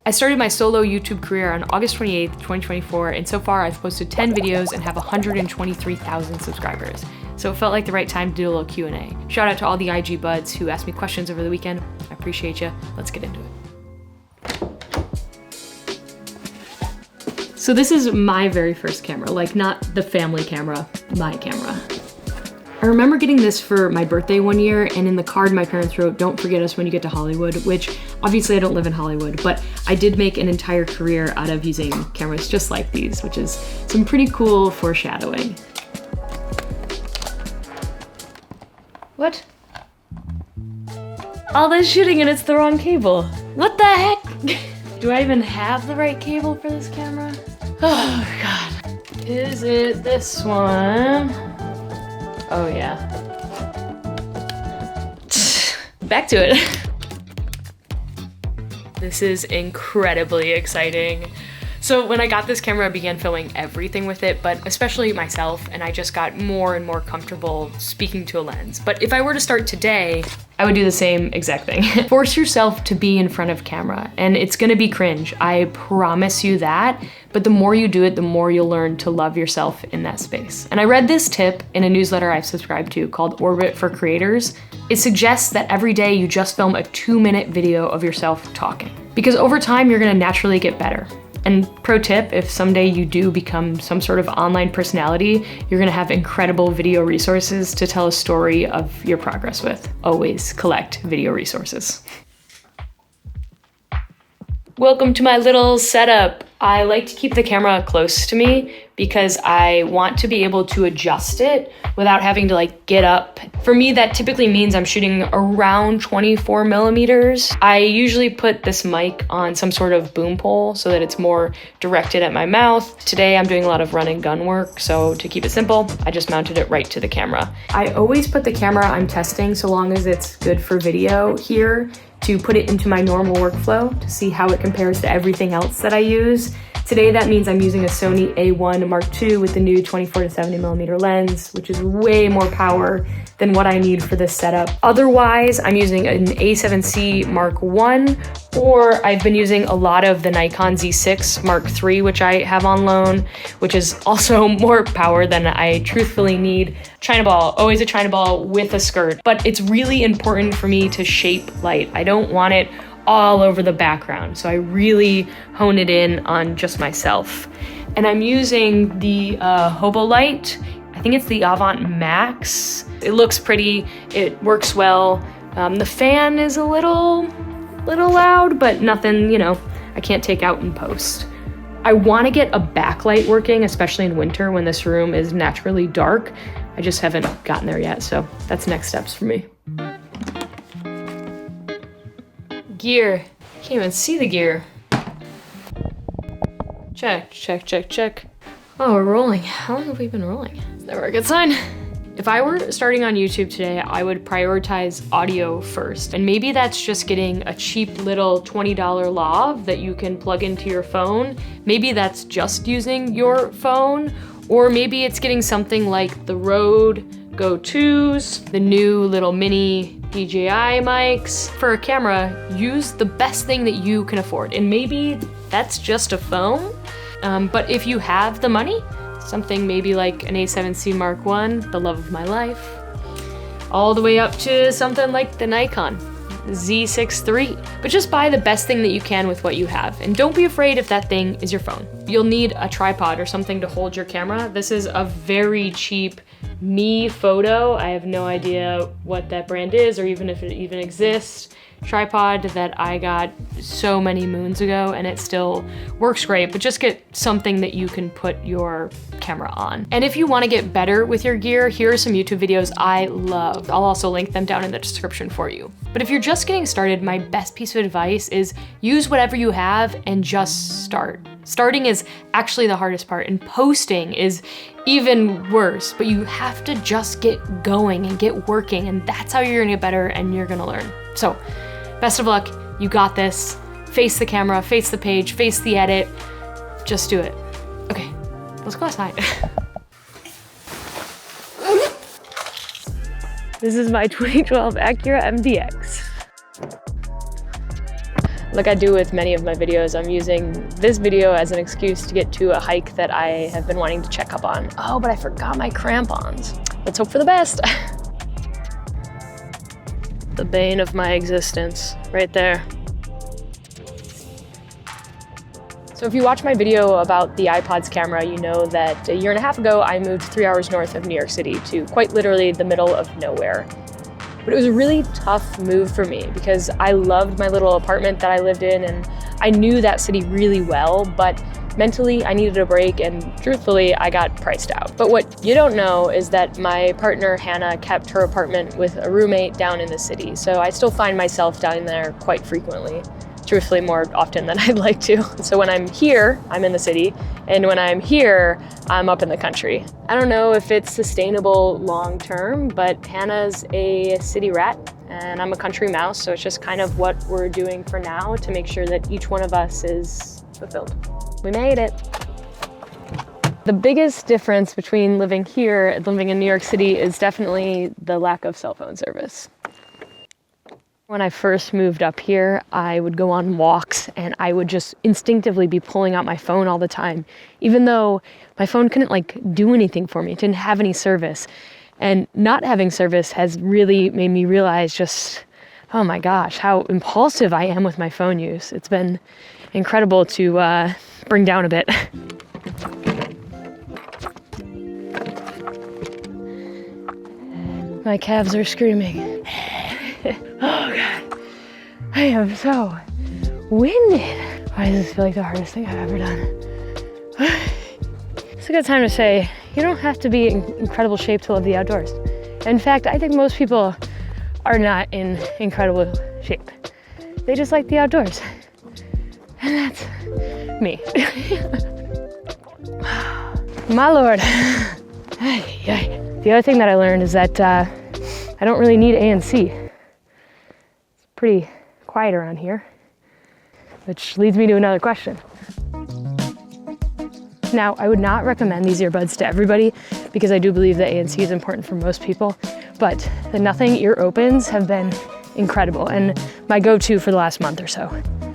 I started my solo YouTube career on August 28th, 2024, and so far I've posted 10 videos and have 123,000 subscribers. So it felt like the right time to do a little Q&A. Shout out to all the IG buds who asked me questions over the weekend. I appreciate you. Let's get into it. So this is my very first camera, like not the family camera, my camera. I remember getting this for my birthday one year, and in the card my parents wrote, "Don't forget us when you get to Hollywood," which obviously I don't live in Hollywood, but I did make an entire career out of using cameras just like these, which is some pretty cool foreshadowing. What? All this shooting and it's the wrong cable. What the heck? Do I even have the right cable for this camera? Oh God. Is it this one? Oh yeah. Back to it. This is incredibly exciting. So when I got this camera, I began filming everything with it, but especially myself, and I just got more and more comfortable speaking to a lens. But if I were to start today, I would do the same exact thing. Force yourself to be in front of camera, and it's gonna be cringe, I promise you that, but the more you do it, the more you'll learn to love yourself in that space. And I read this tip in a newsletter I've subscribed to called Orbit for Creators. It suggests that every day you just film a 2-minute video of yourself talking, because over time you're gonna naturally get better. And pro tip, if someday you do become some sort of online personality, you're gonna have incredible video resources to tell a story of your progress with. Always collect video resources. Welcome to my little setup. I like to keep the camera close to me because I want to be able to adjust it without having to like get up. For me, that typically means I'm shooting around 24 millimeters. I usually put this mic on some sort of boom pole so that it's more directed at my mouth. Today I'm doing a lot of run and gun work, so to keep it simple, I just mounted it right to the camera. I always put the camera I'm testing, so long as it's good for video here, to put it into my normal workflow to see how it compares to everything else that I use. Today that means I'm using a Sony A1 Mark II with the new 24 to 70 millimeter lens, which is way more power than what I need for this setup. Otherwise, I'm using an A7C Mark I, or I've been using a lot of the Nikon Z6 Mark III, which I have on loan, which is also more power than I truthfully need. China ball, always a China ball with a skirt, but it's really important for me to shape light. I don't want it all over the background, so I really hone it in on just myself. And I'm using the Hobo light. I think it's the Avant Max. It looks pretty, it works well. The fan is a little loud, but nothing, you know, I can't take out in post. I want to get a backlight working, especially in winter when this room is naturally dark. I just haven't gotten there yet, so that's next steps for me. Gear. Can't even see the gear. Check, check, check, check. Oh, we're rolling. How long have we been rolling? It's never a good sign. If I were starting on YouTube today, I would prioritize audio first. And maybe that's just getting a cheap little $20 lav that you can plug into your phone. Maybe that's just using your phone, or maybe it's getting something like the Rode Go 2s, the new little mini DJI mics. For a camera, use the best thing that you can afford. And maybe that's just a phone, but if you have the money, something maybe like an A7C Mark I, the love of my life, all the way up to something like the Nikon Z6 III. But just buy the best thing that you can with what you have. And don't be afraid if that thing is your phone. You'll need a tripod or something to hold your camera. This is a very cheap Me Photo. I have no idea what that brand is or even if it even exists. Tripod that I got so many moons ago, and it still works great, but just get something that you can put your camera on. And if you want to get better with your gear, here are some YouTube videos I love. I'll also link them down in the description for you. But if you're just getting started, my best piece of advice is use whatever you have and just start. Starting is actually the hardest part, and posting is even worse, but you have to just get going and get working, and that's how you're gonna get better and you're gonna learn. So, best of luck, you got this. Face the camera, face the page, face the edit, just do it. Okay, let's go outside. This is my 2012 Acura MDX. Like I do with many of my videos, I'm using this video as an excuse to get to a hike that I have been wanting to check up on. Oh, but I forgot my crampons. Let's hope for the best. The bane of my existence, right there. So if you watch my video about the iPod's camera, you know that a year and a half ago, I moved 3 hours north of New York City to quite literally the middle of nowhere. But it was a really tough move for me because I loved my little apartment that I lived in and I knew that city really well, but mentally I needed a break and truthfully I got priced out. But what you don't know is that my partner Hannah kept her apartment with a roommate down in the city, so I still find myself down there quite frequently. Truthfully, more often than I'd like to. So when I'm here, I'm in the city, and when I'm here, I'm up in the country. I don't know if it's sustainable long term, but Hannah's a city rat and I'm a country mouse, so it's just kind of what we're doing for now to make sure that each one of us is fulfilled. We made it. The biggest difference between living here and living in New York City is definitely the lack of cell phone service. When I first moved up here, I would go on walks and I would just instinctively be pulling out my phone all the time, even though my phone couldn't do anything for me. It didn't have any service. And not having service has really made me realize just, oh my gosh, how impulsive I am with my phone use. It's been incredible to bring down a bit. My calves are screaming. Oh God, I am so winded. Why does this feel like the hardest thing I've ever done? It's a good time to say, you don't have to be in incredible shape to love the outdoors. In fact, I think most people are not in incredible shape. They just like the outdoors. And that's me. My Lord. The other thing that I learned is that I don't really need ANC. Pretty quiet around here, which leads me to another question. Now, I would not recommend these earbuds to everybody because I do believe that ANC is important for most people, but the nothing ear opens have been incredible and my go-to for the last month or so.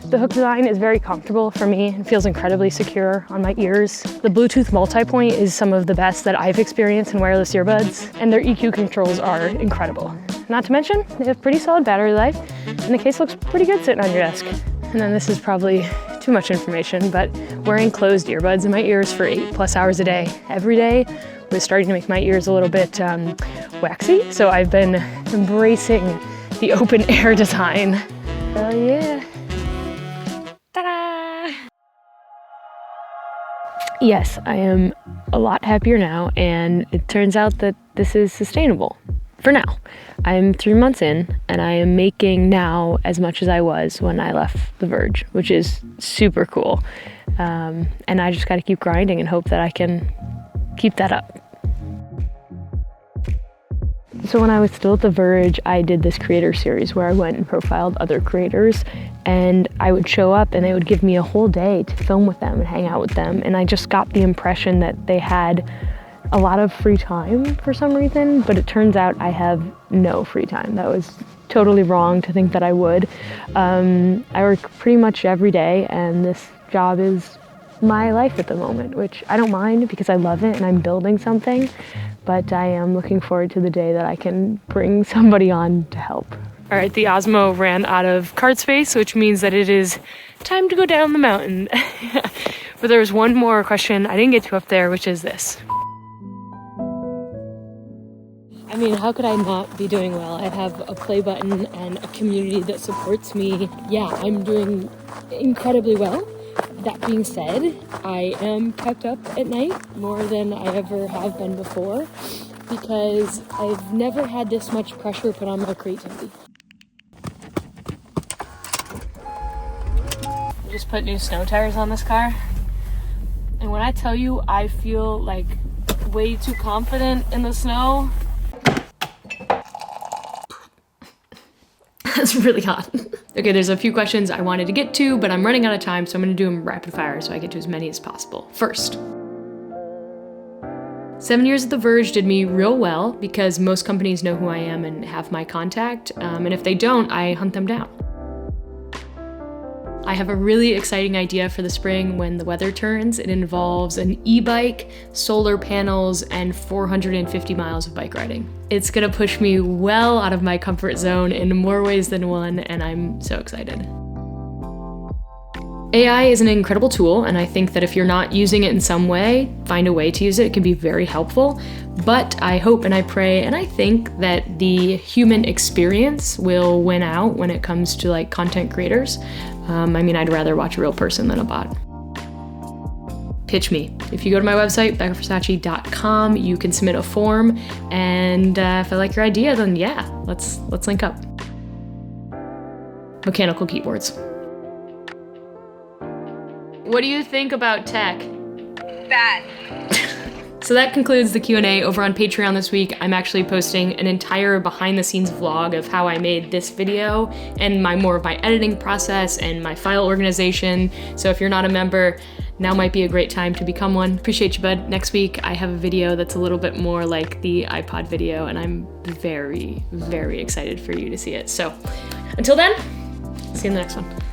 The hook design is very comfortable for me and feels incredibly secure on my ears. The Bluetooth multi-point is some of the best that I've experienced in wireless earbuds, and their EQ controls are incredible. Not to mention, they have pretty solid battery life, and the case looks pretty good sitting on your desk. And then this is probably too much information, but wearing closed earbuds in my ears for 8+ hours a day, every day, was starting to make my ears a little bit waxy, so I've been embracing the open air design. Oh yeah. Ta-da! Yes, I am a lot happier now, and it turns out that this is sustainable. For now. I'm 3 months in, and I am making now as much as I was when I left The Verge, which is super cool. And I just gotta keep grinding and hope that I can keep that up. So when I was still at The Verge, I did this creator series where I went and profiled other creators, and I would show up and they would give me a whole day to film with them and hang out with them, and I just got the impression that they had a lot of free time for some reason, but it turns out I have no free time. That was totally wrong to think that I would. I work pretty much every day, and this job is my life at the moment, which I don't mind because I love it and I'm building something, but I am looking forward to the day that I can bring somebody on to help. All right, the Osmo ran out of card space, which means that it is time to go down the mountain. But there was one more question I didn't get to up there, which is this. I mean, how could I not be doing well? I have a play button and a community that supports me. Yeah, I'm doing incredibly well. That being said, I am kept up at night more than I ever have been before because I've never had this much pressure put on my creativity. I just put new snow tires on this car, and when I tell you I feel like way too confident in the snow, that's really hot. Okay, there's a few questions I wanted to get to, but I'm running out of time, so I'm gonna do them rapid fire so I get to as many as possible. First, 7 years at The Verge did me real well because most companies know who I am and have my contact, and if they don't, I hunt them down. I have a really exciting idea for the spring when the weather turns. It involves an e-bike, solar panels, and 450 miles of bike riding. It's gonna push me well out of my comfort zone in more ways than one, and I'm so excited. AI is an incredible tool, and I think that if you're not using it in some way, find a way to use it. It can be very helpful. But I hope and I pray and I think that the human experience will win out when it comes to like content creators. I mean, I'd rather watch a real person than a bot. Pitch me. If you go to my website, beccafarsace.com, you can submit a form, and if I like your idea, then yeah, let's link up. Mechanical keyboards. What do you think about tech? Bad. So that concludes the Q&A over on Patreon this week. I'm actually posting an entire behind the scenes vlog of how I made this video and more of my editing process and my file organization. So if you're not a member, now might be a great time to become one. Appreciate you, bud. Next week, I have a video that's a little bit more like the iPod video, and I'm very, very excited for you to see it. So until then, see you in the next one.